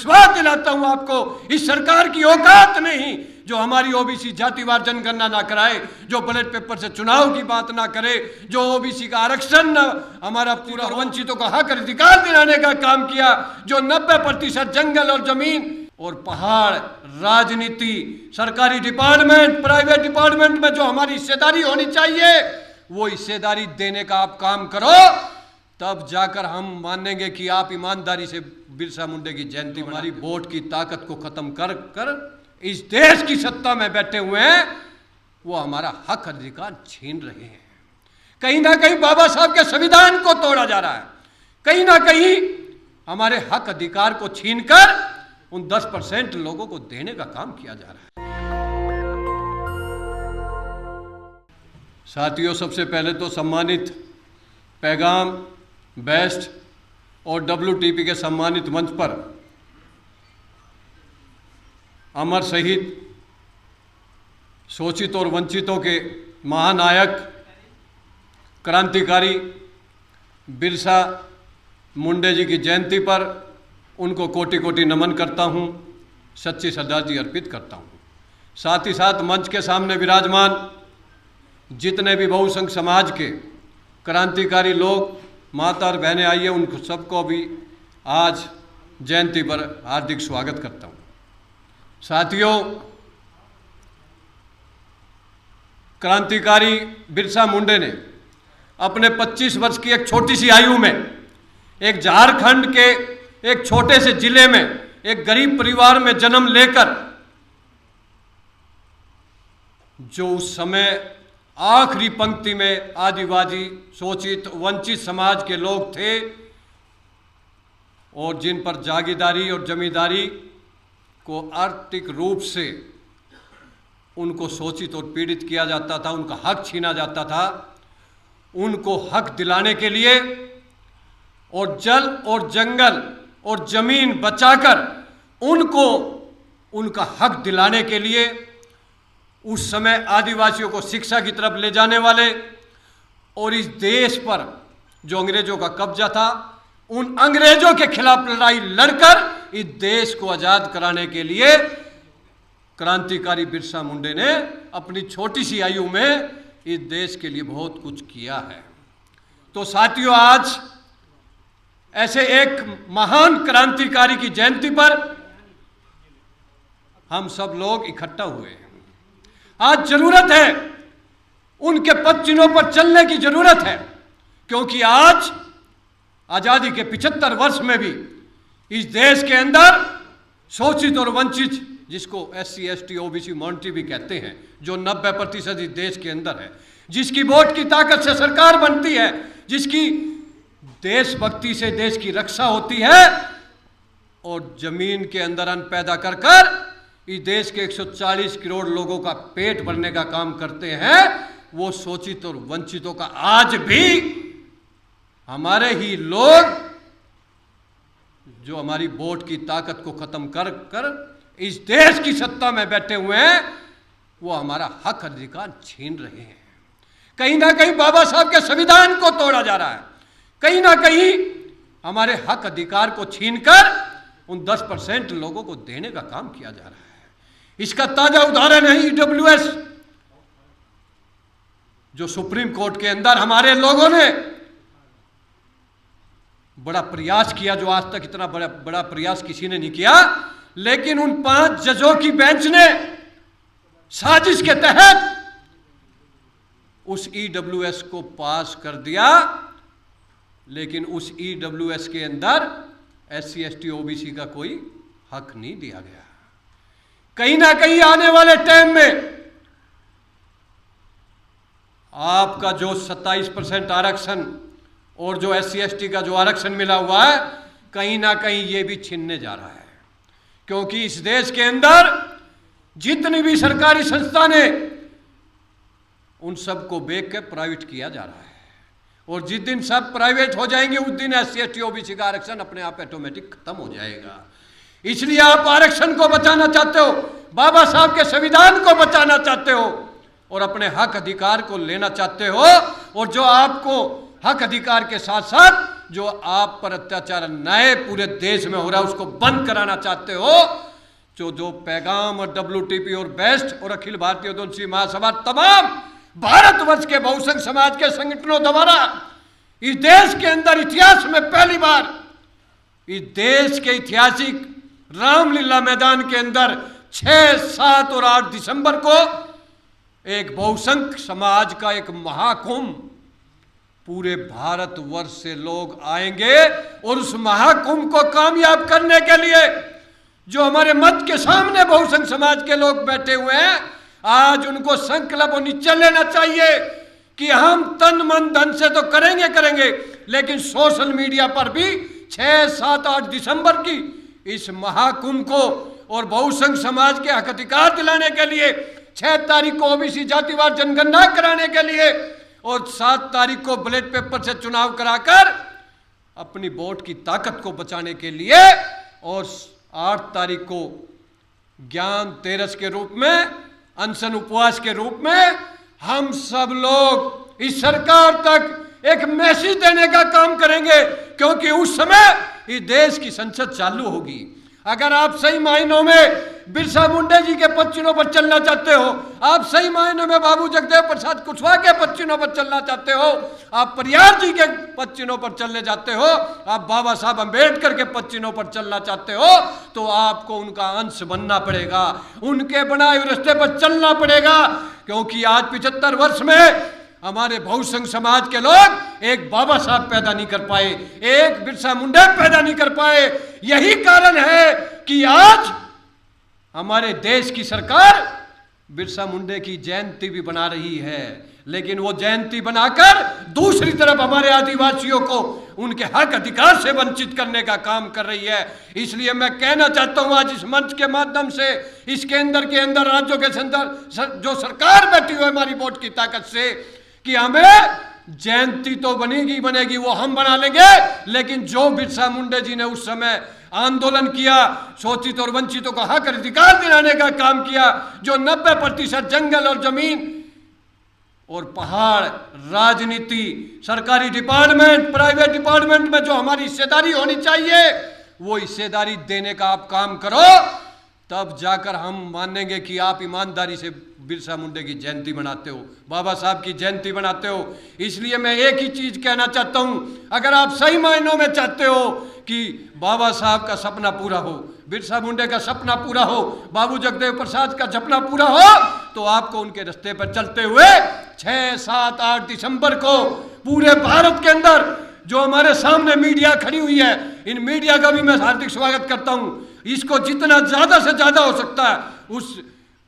विश्वास दिलाता हूं आपको, इस सरकार की औकात नहीं जो हमारी ओबीसी जातिवार जनगणना ना कराए, जो बैलेट पेपर से चुनाव की बात ना करे, जो ओबीसी का आरक्षण न हमारा पूरा वंचितों का हक अधिकार दिलाने का काम किया, जो 90% जंगल और जमीन और पहाड़ राजनीति सरकारी डिपार्टमेंट प्राइवेट डिपार्टमेंट में जो हमारी हिस्सेदारी होनी चाहिए वो हिस्सेदारी देने का आप काम करो, तब जाकर हम मानेंगे कि आप ईमानदारी से बिरसा मुंडे की जयंती हमारी वोट की ताकत को खत्म कर कर इस देश की सत्ता में बैठे हुए हैं, वो हमारा हक अधिकार छीन रहे हैं। कहीं ना कहीं बाबा साहब के संविधान को तोड़ा जा रहा है, कहीं ना कहीं हमारे हक अधिकार को छीनकर उन 10% लोगों को देने का काम किया जा रहा है। साथियों, सबसे पहले तो सम्मानित पैगाम बेस्ट और WTP के सम्मानित मंच पर अमर शहीद शोषित और वंचितों के महानायक क्रांतिकारी बिरसा मुंडे जी की जयंती पर उनको कोटि कोटि नमन करता हूं, सच्ची श्रद्धांजलि अर्पित करता हूं। साथ ही साथ मंच के सामने विराजमान जितने भी बहुसंघ समाज के क्रांतिकारी लोग, माता और बहनें आई है, उनको सबको भी आज जयंती पर हार्दिक स्वागत करता हूं। साथियों, क्रांतिकारी बिरसा मुंडे ने अपने 25 वर्ष की एक छोटी सी आयु में एक झारखंड के एक छोटे से जिले में एक गरीब परिवार में जन्म लेकर जो उस समय आखिरी पंक्ति में आदिवासी शोषित वंचित समाज के लोग थे और जिन पर जागीरदारी और जमींदारी को आर्थिक रूप से उनको शोषित और पीड़ित किया जाता था, उनका हक छीना जाता था, उनको हक दिलाने के लिए और जल और जंगल और जमीन बचाकर उनको उनका हक दिलाने के लिए उस समय आदिवासियों को शिक्षा की तरफ ले जाने वाले और इस देश पर जो अंग्रेजों का कब्जा था, उन अंग्रेजों के खिलाफ लड़ाई लड़कर इस देश को आजाद कराने के लिए क्रांतिकारी बिरसा मुंडे ने अपनी छोटी सी आयु में इस देश के लिए बहुत कुछ किया है। तो साथियों, आज ऐसे एक महान क्रांतिकारी की जयंती पर हम सब लोग इकट्ठा हुए हैं। आज जरूरत है, उनके पद चिन्हों पर चलने की जरूरत है, क्योंकि आज आजादी के 75 वर्ष में भी इस देश के अंदर शोषित और वंचित, जिसको SC ST OBC माइनॉरिटी भी कहते हैं, जो 90% इस देश के अंदर है, जिसकी वोट की ताकत से सरकार बनती है, जिसकी देशभक्ति से देश की रक्षा होती है और जमीन के अंदर अन्न पैदा कर कर इस देश के 140 करोड़ लोगों का पेट भरने का काम करते हैं, वो शोषित और वंचितों का आज भी हमारे ही लोग जो हमारी वोट की ताकत को खत्म कर कर इस देश की सत्ता में बैठे हुए हैं, वो हमारा हक अधिकार छीन रहे हैं। कहीं ना कहीं बाबा साहब के संविधान को तोड़ा जा रहा है, कहीं ना कहीं हमारे हक अधिकार को छीनकर उन 10% लोगों को देने का काम किया जा रहा है। इसका ताजा उदाहरण है EWS, जो सुप्रीम कोर्ट के अंदर हमारे लोगों ने बड़ा प्रयास किया, जो आज तक इतना बड़ा प्रयास किसी ने नहीं किया, लेकिन उन 5 जजों की बेंच ने साजिश के तहत उस EWS को पास कर दिया, लेकिन उस EWS के अंदर SC ST OBC का कोई हक नहीं दिया गया। कहीं ना कहीं आने वाले टाइम में आपका जो 27% आरक्षण और जो SC ST का जो आरक्षण मिला हुआ है, कहीं ना कहीं ये भी छीनने जा रहा है, क्योंकि इस देश के अंदर जितनी भी सरकारी संस्थानें, उन सबको बेच के प्राइवेट किया जा रहा है, और जिस दिन सब प्राइवेट हो जाएंगे उस दिन SC ST OBC का आरक्षण अपने आप ऑटोमेटिक खत्म हो जाएगा। इसलिए आप आरक्षण को बचाना चाहते हो, बाबा साहब के संविधान को बचाना चाहते हो और अपने हक अधिकार को लेना चाहते हो, और जो आपको हक अधिकार के साथ साथ जो आप पर अत्याचार नए पूरे देश में हो रहा है उसको बंद कराना चाहते हो, जो पैगाम और WTP और बेस्ट और अखिल भारतीय उद्योगसी महासभा तमाम भारतवर्ष के बहुसंख्य समाज के संगठनों द्वारा इस देश के अंदर इतिहास में पहली बार इस देश के ऐतिहासिक रामलीला मैदान के अंदर 6, 7 और 8 दिसंबर को एक बहुसंख्य समाज का एक महाकुंभ पूरे भारतवर्ष से लोग आएंगे और उस महाकुंभ को कामयाब करने के लिए जो हमारे मत के सामने बहुसंख्य समाज के लोग बैठे हुए हैं, आज उनको संकल्प और निश्चय लेना चाहिए कि हम तन मन धन से तो करेंगे, लेकिन सोशल मीडिया पर भी 6, 7, 8 दिसंबर की इस महाकुंभ को और बहुसंख्य समाज के हक अधिकार दिलाने के लिए 6 तारीख को ओबीसी जातिवार जनगणना कराने के लिए और 7 तारीख को बैलेट पेपर से चुनाव कराकर अपनी वोट की ताकत को बचाने के लिए और 8 तारीख को ज्ञान तेरस के रूप में, अनशन उपवास के रूप में हम सब लोग इस सरकार तक एक मैसेज देने का काम करेंगे, क्योंकि उस समय इस देश की संसद चालू होगी। अगर आप सही मायनों में बिरसा मुंडा जी के पद चिन्हों पर चलना चाहते हो, आप सही मायनों में बाबू जगदेव प्रसाद कुशवाहा के पद चिन्हों पर चलना चाहते हो, आप परियार जी के पद चिन्हों पर चलने जाते हो, आप बाबा साहब अंबेडकर के पद चिन्हों पर चलना चाहते हो, तो आपको उनका अंश बनना पड़ेगा, उनके बनाए हुए रास्ते पर चलना पड़ेगा। क्योंकि आज 75 वर्ष में हमारे बहुसंख्य समाज के लोग एक बाबा साहब पैदा नहीं कर पाए, एक बिरसा मुंडा पैदा नहीं कर पाए। यही कारण है कि आज हमारे देश की सरकार बिरसा मुंडे की जयंती भी बना रही है, लेकिन वो जयंती बनाकर दूसरी तरफ हमारे आदिवासियों को उनके हक अधिकार से वंचित करने का काम कर रही है। इसलिए मैं कहना चाहता हूं आज इस मंच के माध्यम से, इस केंद्र के अंदर राज्यों के अंदर जो सरकार बैठी हुई है हमारी वोट की ताकत से, कि हमें जयंती तो बनेगी वो हम बना लेंगे, लेकिन जो बिरसा मुंडा जी ने उस समय आंदोलन किया, शोषित और वंचितों को हक अधिकार दिलाने का काम किया, जो 90% जंगल और जमीन और पहाड़, राजनीति, सरकारी डिपार्टमेंट, प्राइवेट डिपार्टमेंट में जो हमारी हिस्सेदारी होनी चाहिए वो हिस्सेदारी देने का आप काम करो, तब जाकर हम मानेंगे कि आप ईमानदारी से बिरसा मुंडे की जयंती मनाते हो, बाबा साहब की जयंती मनाते हो। इसलिए मैं एक ही चीज कहना चाहता हूं, अगर आप सही मायनों में चाहते हो कि बाबा साहब का सपना पूरा हो, बिरसा मुंडे का सपना पूरा हो, बाबू जगदेव प्रसाद का सपना पूरा हो, तो आपको उनके रास्ते पर चलते हुए 6, 7, 8 दिसंबर को पूरे भारत के अंदर जो हमारे सामने मीडिया खड़ी हुई है, इन मीडिया का भी मैं हार्दिक स्वागत करता हूं। इसको जितना ज्यादा से ज्यादा हो सकता है उस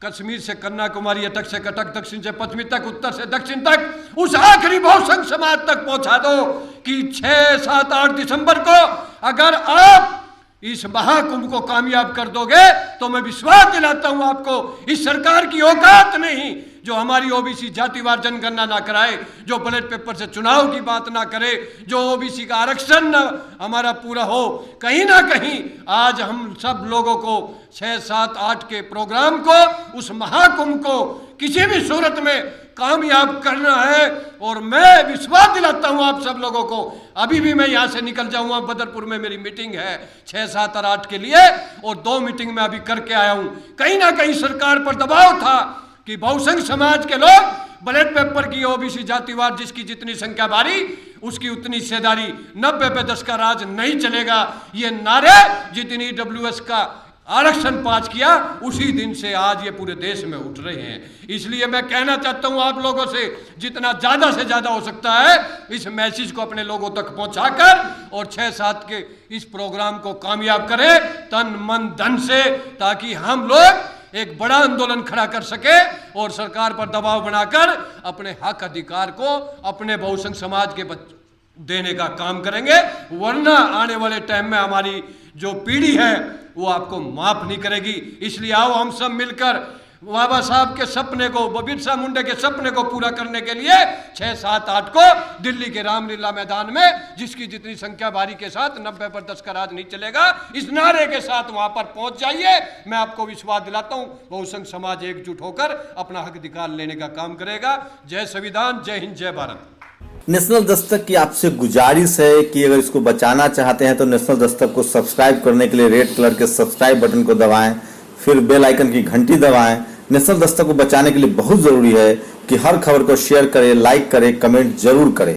कश्मीर से कन्याकुमारी तक से कटक, दक्षिण से पश्चिमी तक, उत्तर से दक्षिण तक, उस आखिरी बहुसंख्य समाज तक पहुंचा दो कि 6, 7, 8 दिसंबर को अगर आप इस महाकुंभ को कामयाब कर दोगे तो मैं विश्वास दिलाता हूं आपको, इस सरकार की औकात नहीं जो हमारी ओबीसी जातिवार जनगणना ना कराए, जो बैलेट पेपर से चुनाव की बात ना करे, जो ओबीसी का आरक्षण ना हमारा पूरा हो। कहीं ना कहीं आज हम सब लोगों को 6, 7, 8 के प्रोग्राम को, उस महाकुंभ को किसी भी सूरत में कामयाब करना है। और मैं विश्वास दिलाता हूं आप सब लोगों को, अभी भी मैं यहां से निकल जाऊंगा, बदरपुर में मेरी मीटिंग है 6, 7 और 8 के लिए, और 2 मीटिंग में अभी करके आया हूं। कहीं ना कहीं सरकार पर दबाव था कि बहुसंख्य समाज के लोग बैलेट पेपर की ओबीसी जातिवार जिसकी जितनी संख्या भारी उसकी उतनी हिस्सेदारी, 90 पे 10 का राज नहीं चलेगा, ये नारे जितनी EWS का आरक्षण पास किया उसी दिन से आज ये पूरे देश में उठ रहे हैं। इसलिए मैं कहना चाहता हूं आप लोगों से, जितना ज्यादा से ज्यादा हो सकता है इस मैसेज को अपने लोगों तक पहुंचाकर और 6, 7 के इस प्रोग्राम को कामयाब करें तन मन धन से, ताकि हम लोग एक बड़ा आंदोलन खड़ा कर सके और सरकार पर दबाव बनाकर अपने हक अधिकार को अपने बहुसंख्य समाज के देने का काम करेंगे। वरना आने वाले टाइम में हमारी जो पीढ़ी है वो आपको माफ नहीं करेगी। इसलिए आओ हम सब मिलकर बाबा साहब के सपने को, बिरसा मुंडा के सपने को पूरा करने के लिए 6, 7, 8 को दिल्ली के रामलीला मैदान में, जिसकी जितनी संख्या भारी के साथ 90 पर 10 का राज नहीं चलेगा, इस नारे के साथ वहां पर पहुंच जाइए। मैं आपको विश्वास दिलाता हूं बहुसंख्य समाज एकजुट होकर अपना हक अधिकार लेने का काम करेगा। जय संविधान, जय हिंद, जय भारत। नेशनल दस्तक की आपसे गुजारिश है कि अगर इसको बचाना चाहते हैं तो नेशनल दस्तक को सब्सक्राइब करने के लिए रेड कलर के सब्सक्राइब बटन को दबाएं, फिर बेल आइकन की घंटी दबाएं। नेशनल दस्तक को बचाने के लिए बहुत ज़रूरी है कि हर खबर को शेयर करें, लाइक करें, कमेंट जरूर करें।